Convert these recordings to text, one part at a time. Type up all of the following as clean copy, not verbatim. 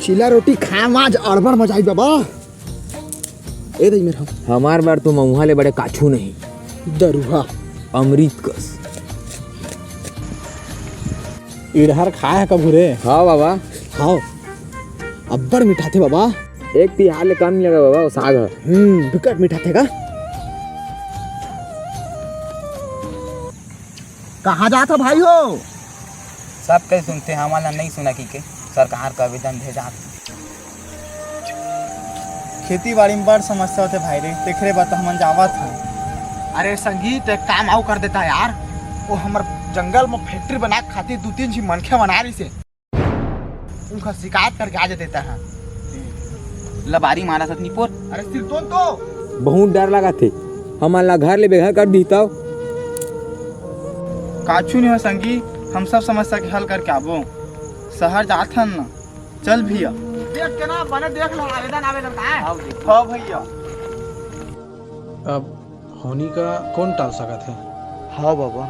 चिला रोटी खाए आज अड़बड़ मजा आई बाबा। ए दई मेरा हमार बार तो मऊहा ले बड़े काछू नहीं दरुहा अमृत कस। इडहर खाए है कभू रे? हाँ बाबा खाओ, अब्बड़ मीठा थे बाबा। एक तिहार ले कम नहीं लगा बाबा, वो साग है। बिकट मीठा थे का। कहाँ जाता भाई हो? सब कहीं सुनते हैं, हमारा नहीं सुना कि के सरकार का आवेदन भेजा। खेती बाड़ी में बड़ समस्या होते भाई रे, देख रे बात हम जावत है। अरे संगीत एक काम आउ कर देता यार, वो हमर जंगल में फैक्ट्री बना के खाती 2-3 जी मनखे बना रही से, उनका शिकायत करके आ देता है। लबारी मारा सतनीपुर। अरे सिर तो बहुत डर लगा थे, हमारा घर ले बेघर कर दी तब। काछू नहीं हो संगी, हम सब समस्या के हल करके आबो। शहर जात हन ना, चल भैया देख के ना बने देख लो आवेदन का है। हाँ भैया। अब होनी का कौन टाल सकत है? हाँ बाबा।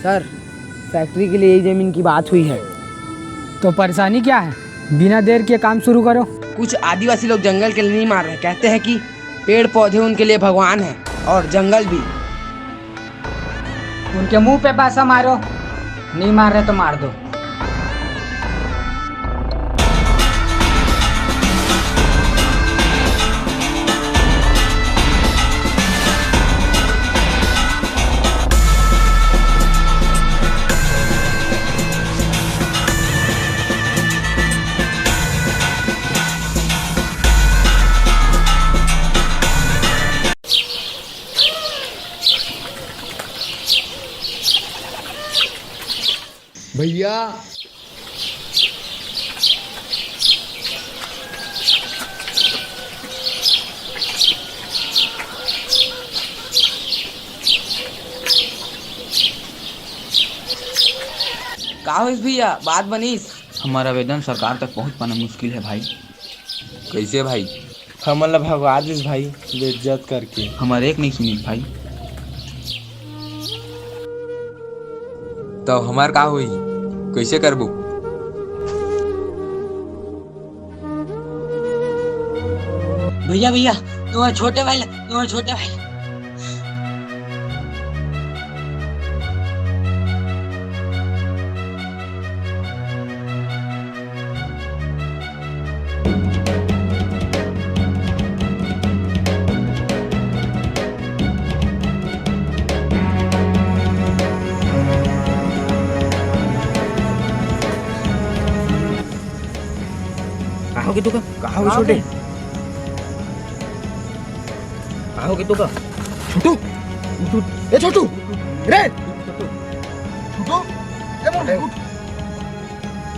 सर, फैक्ट्री के लिए यही जमीन की बात हुई है। तो परेशानी क्या है? बिना देर के काम शुरू करो। कुछ आदिवासी लोग जंगल के लिए नहीं मार रहे, कहते हैं कि पेड़ पौधे उनके लिए भगवान है और जंगल भी। उनके मुंह पे पैसा मारो, नहीं मार रहे तो मार दो। भैया का होइस भैया, बात बनीस? हमारा आवेदन सरकार तक पहुँच पाना मुश्किल है भाई। कैसे भाई? हमला भगवा दिस भाई, बेइज्जत करके। हमारे एक नहीं सुनी भाई। तो हमार का हुई, कैसे करबू? भैया भैया, तुम्हारे छोटे भाई। कहोगे तो कहोगे छोटे, कहोगे तो छोटू ए छोटू रे, छोटू ए मोटे उठ,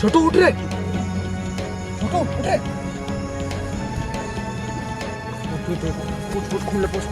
छोटू उठ रे, छोटू उठ रे, उठ खुले पोस्ट।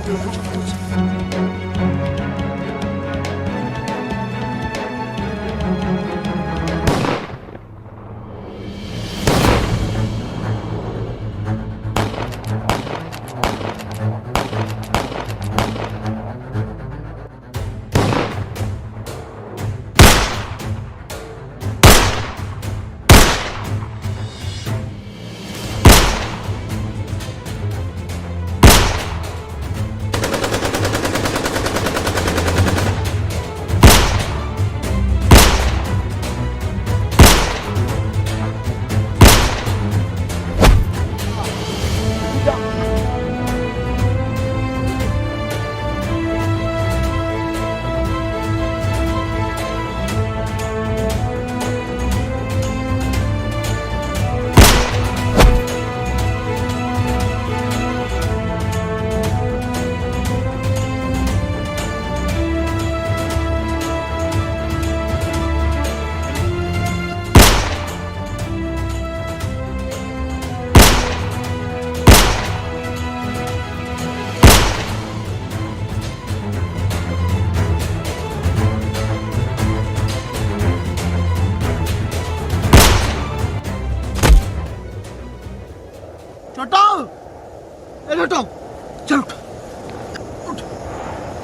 छोटो ए छोटो चल उठ उठ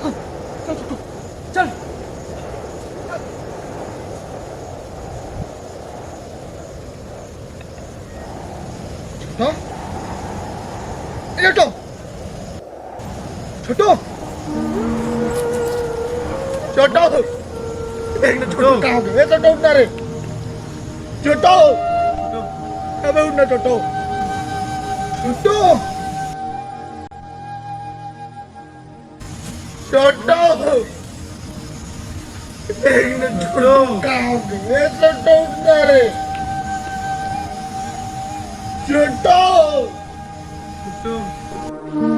हाँ, चल छोटो चल छोटो ए छोटो छोटो छोटो एक ना छोटो कहाँ हो गया छोटो उठना रे छोटो अबे उठना छोटो छोटो छोटो एक ना छोटो कहाँ हो गया छोटो उठना रे छोटो छोटो